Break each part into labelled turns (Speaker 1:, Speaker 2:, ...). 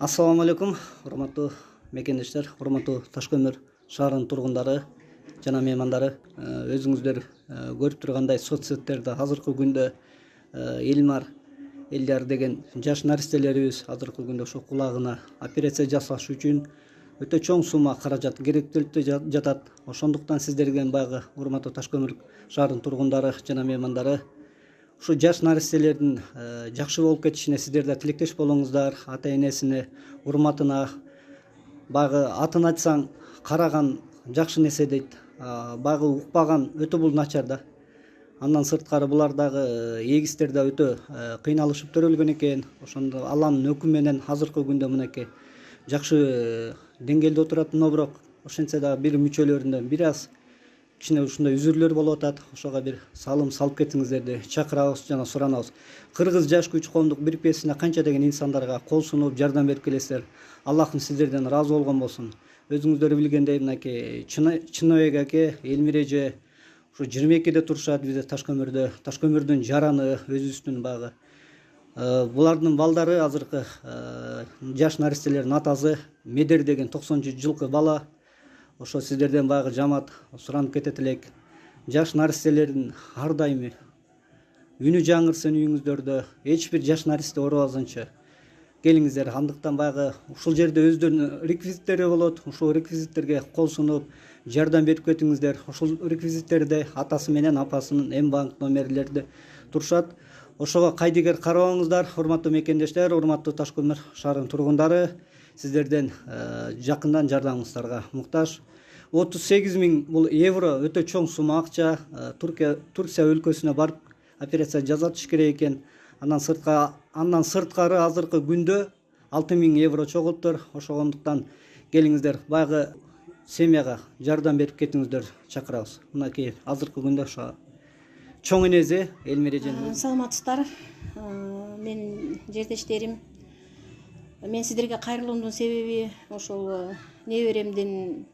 Speaker 1: Assalamu алейкум, урматтуу мекендештер, урматтуу Ташкөмүр шаарынын тургундары жана меймандары. Өзүңүздөр көрүп тургандай соц сеттерде азыркы күндө Элмар Элдияр деген жаш наристелерибиз азыркы күндө ошо кулагына операция жасаш үчүн өтө чоң сумма каражат керектелип жатат. Ошондуктан сиздерден баягы урматтуу Ташкөмүр шаарынын тургундары жана меймандары ушу жаш наристелердин жакшы болуп кетишине сиздер да тилектеш болуңуздар. Ата энесине урматына, баягы атын айтсаң караган жакшы нерсе дейт, баягы укпаган өтө бул начар да. Андан сырткары булар дагы эгистер да өтө кыйналышып төрөлгөн экен. Ошондо Алланын өкүмү менен азыркы күндө мынакей жакшы деңгээлде отурат. Но бирок ошентсе дагы бир мүчөлөрүндө бир аз кичине ушундай үзүрлөр болуп атат. Ошого бир салым салып кетиңиздерди чакырабыз жана суранабыз. Кыргыз жаш күч коомдук бирикмесине канча деген инсандарга кол сунуп жардам берип келесиздер. Аллахым сиздерден ыраазы болгон болсун. Өзүңүздөр билгендей мынакей Чынобек аке, Элмир эже ушу 22-де турушат бизде Ташкөмүрдө. Ташкөмүрдүн жараны өзүбүздүн багы. Булардын балдары азыркы жаш наристелердин атасы Медер деген 90-жылкы бала. Ошо сиздерден баягы жамаат суранып кетет элек. Жаш наристелердин ар дайым үнү жаңырсын үйүңүздөрдө. Эч бир жаш наристе оорубасынчы келиңиздер. Андыктан баягы ушул жерде өздөрүнүн реквизиттери болот. Ушул реквизиттерге кол сунуп жардам берип кетиңиздер. Ушул реквизиттерде атасы менен апасынын М-банк номерлери турушат. Ошого кайдыгер карабаңыздар, урматтуу мекендештер, урматтуу Ташкөмүр шаарынын тургундары. Сиздерден жакындан жардамыңыздарга муктаж. 38 000 бул евро өтө чоң сумма акча. Турция өлкөсүнө барып операция жасатыш керек экен. Андан сырткары азыркы күндө 6 000 евро чогулуптур. Ошондуктан келиңиздер, баягы семьяга жардам берип кетиңиздер, чакырабыз. Мынакей азыркы күндө ошо чоң энеси Элмир эжени.
Speaker 2: Саламатсыздар. Мен жердештерим. Мен сиздерге кайрылуумдун себеби ошол неберемдин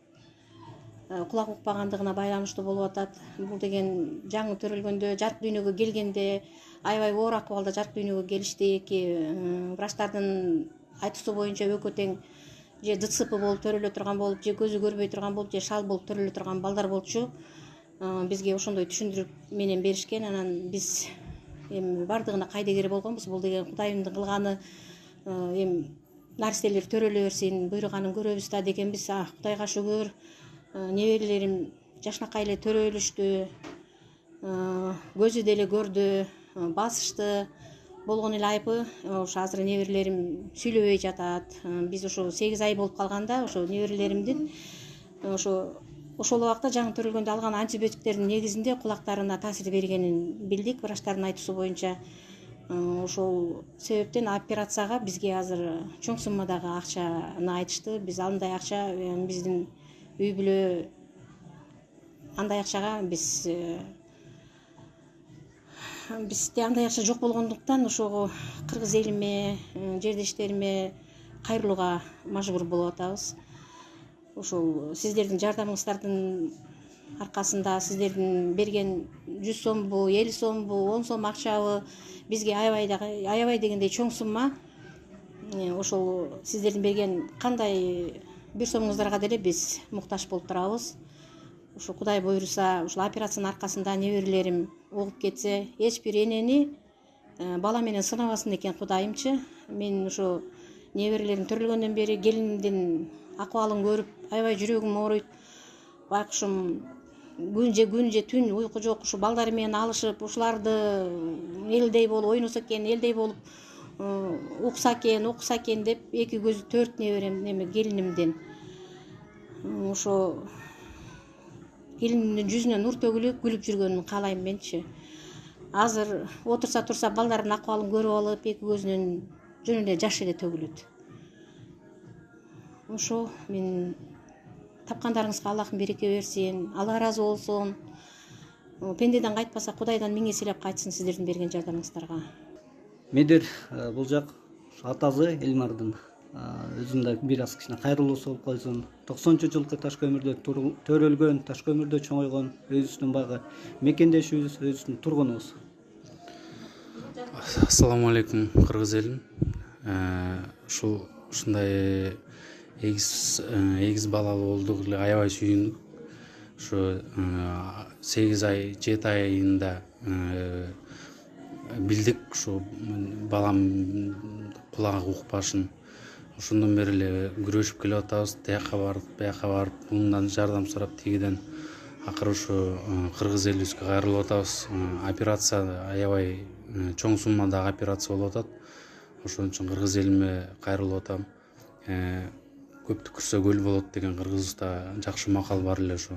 Speaker 2: кулак укпагандыгына байланыштуу болуп атат. Бул деген жаңы төрөлгөндө, жарык дүйнөгө келгенде аябай оор акыбалда жарык дүйнөгө келишти. Эки врачтардын айтуусу боюнча экөө тең же ДЦП болуп төрөлө турган болуп, же көзү көрбөй турган болуп, же шал болуп төрөлө турган балдар болчу. Бизге ошондой түшүндүрүп менен беришкен. Анан биз эми бардыгына кайдыгер болгонбуз. Бул деген Кудайымдын кылганы. Эми наристелер төрөлө берсин, буйруганын көрөбүз да дегенбиз. Кудайга шүгүр. Неберелерим жашнакай эле төрөлүштү. Көзү деле көрдү, басышты. Болгон эле айыбы ошо азыр неберелерим сүйлөбөй жатат. Биз ошо 8 ай болуп калганда ошо неберелеримдин ошол убакта жаңы төрөлгөндө алган антибиотиктердин негизинде кулактарына таасир бергенин билдик. Врачтардын айтуусу боюнча ошол себептен операцияга бизге азыр чоң суммадагы акчаны айтышты. Биз андай акча биздин үй бүлө андай акчага бизде андай акча жок болгондуктан ошого кыргыз элиме, жердештериме кайрылууга мажбур болуп атабыз. Ошол сиздердин жардамыңыздардын аркасында сиздердин берген 100 сомбу, 50 сомбу, 10 сом акчабы бизге аябай дегендей чоң сумма. Ошол сиздердин берген кандай бир сомуңуздарга деле биз муктаж болуп турабыз. Ошо Кудай буйруса, ушул операциянын аркасында неберелерим угуп кетсе, эч бир энени бала менен сынабасын экен Кудайымчы. Мен ошо неберелерим төрөлгөндөн бери келинимдин акыбалын көрүп аябай жүрөгүм ооруйт. Байкушум күн же түн уйку жок, ушу балдары менен алышып, ушуларды элдей болуп ойносо экен, элдей болуп укса экен деп эки көзү төрт неберем келинимдин. Ошо келинимдин жүзүнө нур төгүлүп, күлүп жүргөнүн каалайм менчи. Азыр отурса балдардын акыбалын көрүп алып, эки көзүнөн жөн эле жаш эле төгүлөт. Ошо мен тапкандарыңызга Аллахым береке берсин, Алла ыраазы болсун. Пендеден кайтпаса Кудайдан миң эселеп кайтсын сиздердин берген жардамыңыздарга.
Speaker 1: Медер бул жак атасы Элмардын өзүндө бир аз кичине кайрылуусу болуп койсун. 90-жылкы Ташкөмүрдө төрөлгөн, Ташкөмүрдө чоңойгон өзүбүздүн багы мекендешибиз, өзүбүздүн тургунубуз.
Speaker 3: Ассаламу алейкум кыргыз элим. Ушул ушундай эгиз балалуу болдук эле аябай сүйүндүк. Ушу 8 ай 7 айында билдик ушу балам кулагы укпашын. Ошондон бери эле күрөшүп келип атабыз. Тияка барып, мындан жардам сурап, тигиден акыры ушу кыргыз элибизге кайрылып атабыз. Операция аябай чоң суммадагы операция болуп атат. Ошон үчүн кыргыз элиме кайрылып атам. Көп түкүрсө көл болот деген кыргызда жакшы макал бар эле. Ошо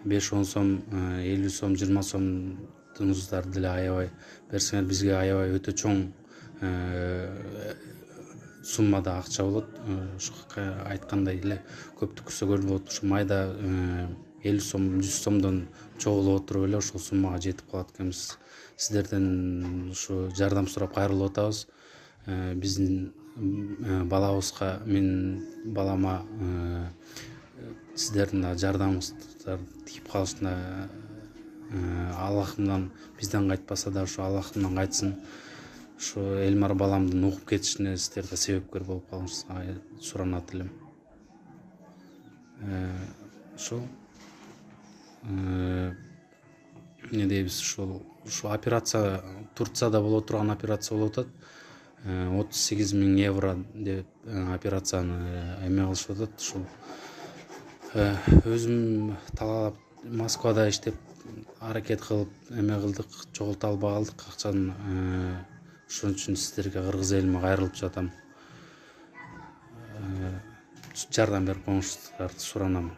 Speaker 3: 5-10 сом, 50 сом, 20 сомдуңуздар деле аябай берсеңер бизге аябай өтө чоң суммада акча болот. Ошо айткандай эле көп түкүрсө көл болот. Ушу майда 50 сом, 100 сомдон чогулуп отуруп эле ошол суммага жетип калат экенбиз. Сиздерден ушу жардам сурап кайрылып атабыз. Биздин балабызга, менин балама сиздердин да жардамыңыздар тиип калышына Аллахымдан бизден кайтпаса да ушу Аллахымдан кайтсын. Ушу Элмар баламдын угуп кетишине сиздер да себепкер болуп калышыңызга суранат элем. Ошол эмне дейбиз, ушу операция Турцияда боло турган операция болуп атат. 38 000 евро деп операцияны эме кылышып атат. Ушул өзүм талаалап Москвада иштеп аракет кылып эме кылдык, чогулта албай калдык акчаны. Ошон үчүн сиздерге кыргыз элиме кайрылып жатам. Жардам берип коюңуздарды суранам.